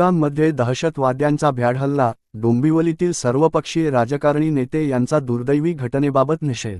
पहलगाममध्ये दहशतवाद्यांचा भ्याड हल्ला, डोंबिवलीतील सर्वपक्षीय राजकारणी नेते यांचा दुर्दैवी घटनेबाबत निषेध.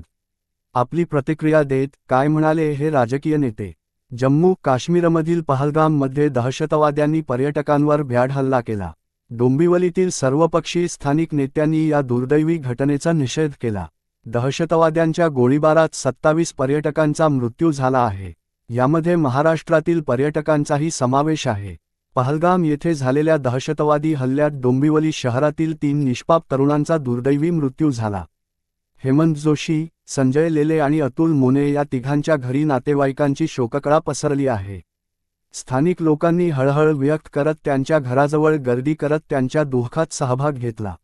आपली प्रतिक्रिया देत काय म्हणाले हे राजकीय नेते. जम्मू काश्मीरमधील पहलगाममध्ये दहशतवाद्यांनी पर्यटकांवर भ्याड हल्ला केला. डोंबिवलीतील सर्वपक्षीय स्थानिक नेत्यांनी या दुर्दैवी घटनेचा निषेध केला. दहशतवाद्यांच्या गोळीबारात 27 पर्यटकांचा मृत्यू झाला आहे. यामध्ये महाराष्ट्रातील पर्यटकांचाही समावेश आहे. पहलगाम येथे झालेल्या दहशतवादी हल्ल्यात डोंबिवली शहरातील 3 निष्पाप तरुणांचा दुर्दैवी मृत्यू झाला. हेमंत जोशी, संजय लेले आणि अतुल मोने या तिघांच्या घरी नातेवाईकांची शोककळा पसरली आहे. स्थानिक लोकांनी हळहळ व्यक्त करत त्यांच्या घराजवळ गर्दी करत त्यांच्या दुःखात सहभाग घेतला.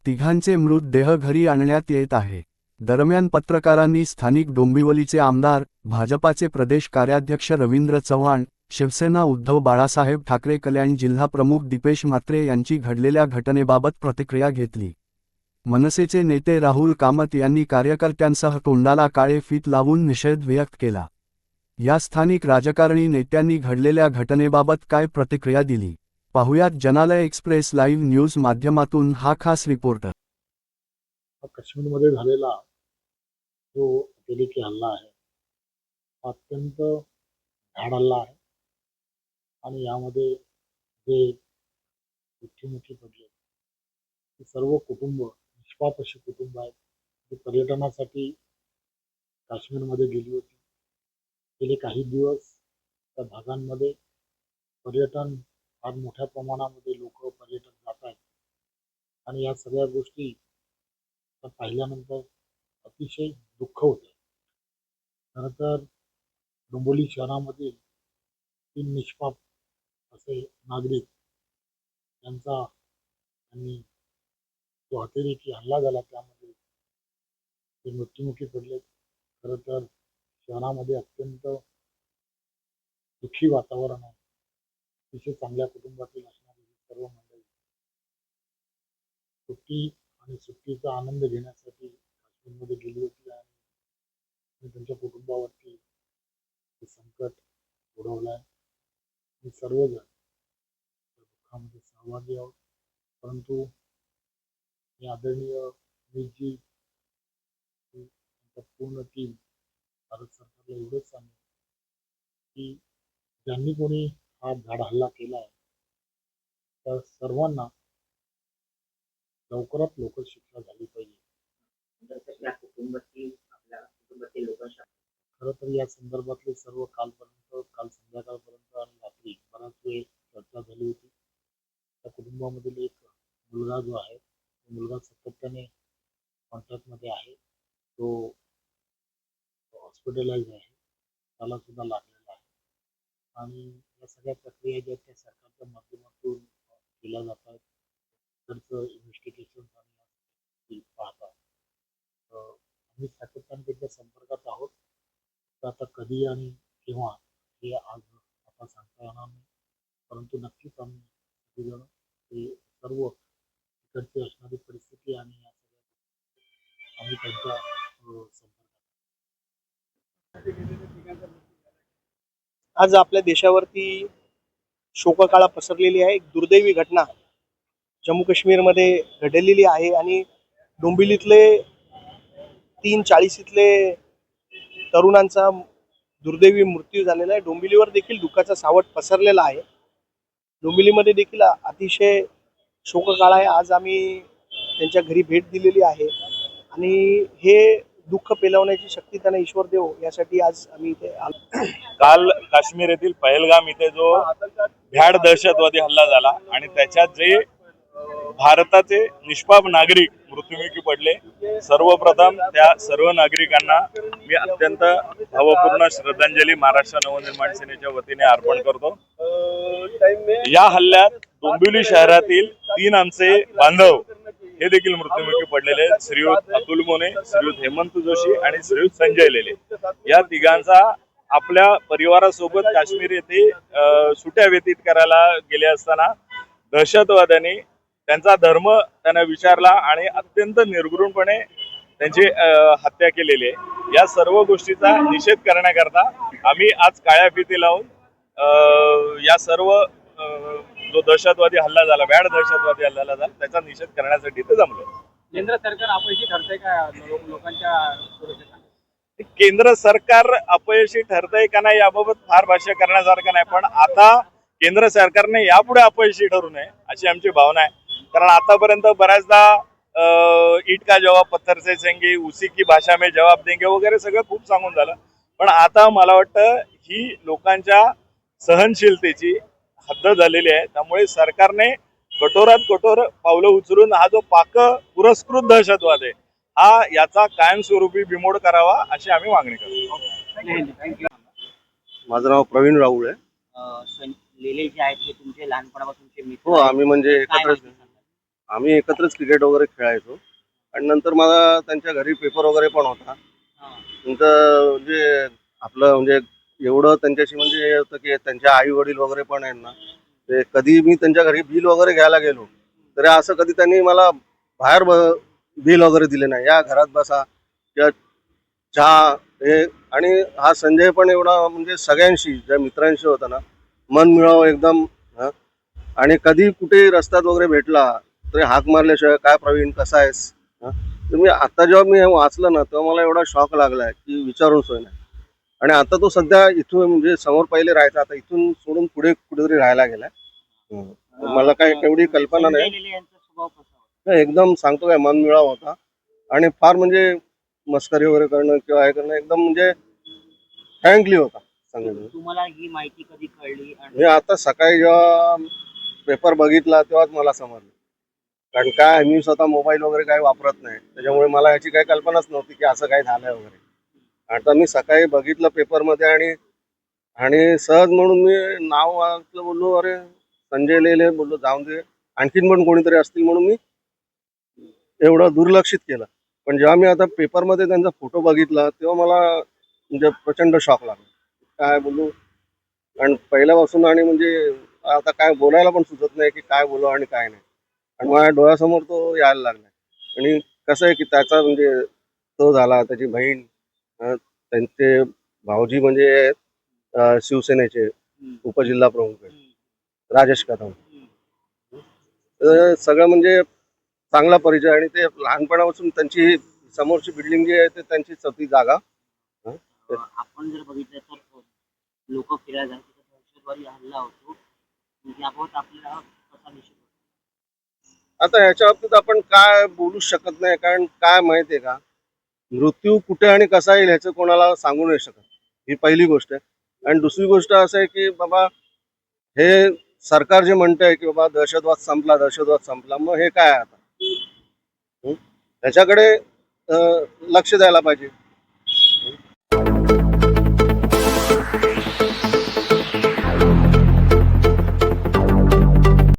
तिघांचे मृतदेह घरी आणण्यात येत आहे. दरम्यान पत्रकारांनी स्थानिक डोंबिवलीचे आमदार, भाजपाचे प्रदेश कार्याध्यक्ष रवींद्र चव्हाण, शिवसेना उद्धव बाळासाहेब ठाकरे कल्याण जिल्हा प्रमुख दीपेश म्हात्रे यांची घडलेल्या घटनेबाबत प्रतिक्रिया घेतली. मनसेचे नेते राहुल कामत यांनी कार्यकर्त्यांसह तोंडाला काळे फीत लावून निषेध व्यक्त केला. या स्थानिक राजकारणी नेत्यांनी घडलेल्या घटनेबाबत काय प्रतिक्रिया दिली, पाहुयात जनालय एक्सप्रेस लाईव्ह न्यूज माध्यमातून हा खास रिपोर्ट. काश्मीरमध्ये झालेला जो अतिरेकी हल्ला आहे हा अत्यंत भ्याड हल्ला आहे आणि यामध्ये जे मृत्युमुखी पडले ते सर्व कुटुंब, निष्पाप अशी कुटुंब आहेत जी पर्यटनासाठी काश्मीरमध्ये गेली होती. गेले काही दिवस त्या भागांमध्ये पर्यटन फार मोठ्या प्रमाणामध्ये लोक पर्यटक जात आहेत आणि या सगळ्या गोष्टी पाहिल्यानंतर अतिशय दुःख होते. खरं तर डोंबिवली शहरामधील 3 निष्पाप असे नागरिक यांनी जो अतिरेकी हल्ला झाला त्यामध्ये ते मृत्युमुखी पडले. खरं तर शहरामध्ये अत्यंत दुःखी वातावरण आहे. अतिशय चांगल्या कुटुंबातील असणारी सर्व मंडळी सुट्टीचा आनंद घेण्यासाठी काश्मीरमध्ये गेली होती आणि त्यांच्या कुटुंबावरती संकट ओढवलंय. मी सर्वजण दुःखामध्ये सहभागी आहोत. परंतु मी आदरणीय अमितजी पूर्ण टीम भारत सरकारला एवढंच सांगेन की ज्यांनी कोणी हा भ्याड हल्ला केला आहे त्या सर्वांना लवकरात लवकर शिक्षा झाली पाहिजे. खरं तर या संदर्भातले सर्व काल संध्याकाळपर्यंत आणि रात्री बराच वेळ चर्चा झाली होती. त्या कुटुंबामधील एक मुलगा जो आहे तो मुलगा सातत्याने कॉन्टॅक्टमध्ये आहे. तो हॉस्पिटलाइज आहे, त्याला सुद्धा लागलेला आहे आणि या सगळ्या प्रक्रिया ज्या त्या सरकारच्या माध्यमातून केल्या जातात. इन्व्हेस्टिगेशन पाहतात. आम्ही सातत्याने त्यांच्या संपर्कात आहोत. तर आता कधी आणि केव्हा हे आज आता सांगता येणार नाही, परंतु नक्कीच आम्ही सगळेजण ते सर्व तिकडची असणारी परिस्थिती आणि या सगळ्या आम्ही त्यांच्या संपर्कात. आज आपल्या देशावरती शोककळा पसरलेली आहे. एक दुर्दैवी घटना जम्मू काश्मीरमध्ये घडलेली आहे आणि डोंबिवलीतले 340 तरुणांचा दुर्दैवी मृत्यू झालेला आहे. डोंबिवलीवर देखील दुःखाचा सावट पसरलेला आहे. डोंबिवलीमध्ये देखील अतिशय शोककाळ आहे. आज आम्ही त्यांच्या घरी भेट दिलेली आहे आणि हे दुःख पेलवण्याची शक्ती त्यांना ईश्वर देव यासाठी आज आम्ही इथे आलो. काल काश्मीर येथील पहलगाम इथे जो भ्याड दहशतवादी हल्ला झाला आणि त्याच्यात जे भारताचे निष्पाप नागरिक मृत्युमुखी पडले, सर्वप्रथम त्या सर्व नागरिकांना मी अत्यंत भावपूर्ण श्रद्धांजली महाराष्ट्र नवनिर्माण सेनेच्या वतीने अर्पण करतो. या हल्ल्यात डोंबिवली शहरातील 3 आमचे बांधव हे देखील मृत्युमुखी पडलेले, श्रीयुत अतुल मोने, श्रीयुत हेमंत जोशी आणि श्रीयुत संजय लेले. या तिघांचा आपल्या परिवारासोबत काश्मीर येथे सुट्या व्यतीत करायला गेले असताना दहशतवाद्यांनी त्यांचा धर्म त्यांना विचारला आणि अत्यंत निर्घृणपणे त्यांची हत्या केलेली आहे. या सर्व गोष्टीचा निषेध करण्याकरता आम्ही आज काळ्या फिती लावून या सर्व जो दहशतवादी हल्ला झाला, भ्याड दहशतवादी हल्ला झाला, त्याचा निषेध करण्यासाठी ते जमले. केंद्र सरकार अपयशी ठरतंय का लोकांच्या सुरक्षेसाठी? केंद्र सरकार अपयशी ठरतंय का नाही याबाबत फार भाष्य करण्यासारखं नाही, पण आता केंद्र सरकारने यापुढे अपयशी ठरू नये अशी आमची भावना आहे. कारण आतापर्यंत बऱ्याचदा ईट का जवाब पत्थर से देंगे, उसी की भाषा में जवाब देंगे वगैरे सगळं खूप सांगून झालं. पण आता मला वाटतं ही लोकांच्या सहनशीलतेची हद्द झालेली आहे. त्यामुळे सरकारने कठोरात कठोर पावलं उचलून हा जो पाक पुरस्कृत दहशतवाद आहे हा याचा कायमस्वरूपी बिमोड करावा अशी आम्ही मागणी करतो. थँक्यू. माझं नाव प्रवीण राऊळ आहे. लेले जे आहेत हे तुमचे लहानपणापासूनचे मित्र हो, आहेत. आम्ही म्हणजे काय एकत्रच माहिती सांगाल? आम्ही एकत्रच क्रिकेट वगैरे खेळायचो आणि नंतर मला त्यांच्या घरी पेपर वगैरे पण होता. हा. नंतर म्हणजे आपलं म्हणजे एवढं त्यांच्याशी म्हणजे हे होतं की त्यांच्या आई वडील वगैरे पण आहेत ना, ते कधी मी त्यांच्या घरी बिल वगैरे घ्यायला गेलो तरी असं कधी त्यांनी मला बाहेर बिल वगैरे दिले नाही, या घरात बसा किंवा चहा हे. आणि हा संजय पण एवढा म्हणजे सगळ्यांशी ज्या मित्रांशी होता ना मन मिळावं एकदम. हं. आणि कधी कुठे रस्त्यात वगैरे भेटला तरी हाक मारल्याशिवाय काय प्रवीण कसा आहेस. तर मी आता जेव्हा मी हे वाचलं ना तेव्हा मला एवढा शॉक लागलाय की विचारून सोय नाही. आणि आता तो सध्या इथून म्हणजे समोर पहिले राहायचा, आता इथून सोडून पुढे कुठेतरी राहायला गेलाय. मला काय तेवढी कल्पना नाही. संजय लेले यांचा स्वभाव कसा होता? एकदम सांगतो काय मन मिळावा होता आणि फार म्हणजे मस्करी वगैरे करणं किंवा हे करणं एकदम म्हणजे फ्रँकली होता सांगायचं. तुम्हाला ही माहिती कधी कळली आणि मी आता सकाळी जेव्हा पेपर बघितला तेव्हाच मला समजलं. कारण काय मी स्वतः मोबाईल वगैरे काही वापरत नाही, त्याच्यामुळे मला याची काही कल्पनाच नव्हती की असं काही झालंय वगैरे. आता मी सकाळी बघितलं पेपरमध्ये आणि सहज म्हणून मी नाव वाचलं, बोललो अरे संजय लेले, बोललो जाऊन दे आणखीन पण कोणीतरी असतील म्हणून मी एवढं दुर्लक्षित केलं. पण जेव्हा मी आता पेपरमध्ये त्यांचा फोटो बघितला तेव्हा मला म्हणजे प्रचंड शॉक लागला. काय बोलू आणि पहिल्यापासून आणि म्हणजे आता काय बोलायला पण सुचत नाही की काय बोलू आणि काय नाही. आणि माझ्या डोळ्यासमोर तो यायला लागला. आणि कसं आहे की त्याचा म्हणजे तो झाला, त्याची बहीण, त्यांचे भाऊजी म्हणजे शिवसेनेचे उपजिल्हा प्रमुख आहेत राजेश कदम. सगळं म्हणजे चांगला परिचय आणि ते लहानपणापासून त्यांची समोरची बिल्डिंग जी आहे ते त्यांचीच होती जागा. आपण जर बघितलं तर लोक फिरायला जातात तिथं दहशतवादी हल्ला होतो, याबाबत आपल्याला कसा निषेध होतो? आता ह्याच्या बाबतीत आपण काय बोलू शकत नाही, कारण काय माहितीये का, मृत्यू कुठे आणि कसा येईल ह्याचं कोणाला सांगू नाही शकत. ही पहिली गोष्ट आहे. आणि दुसरी गोष्ट असं आहे की बाबा हे सरकार जे म्हणतंय की बाबा दहशतवाद संपला, मग हे काय आता त्याच्याकडे लक्ष द्यायला पाहिजे.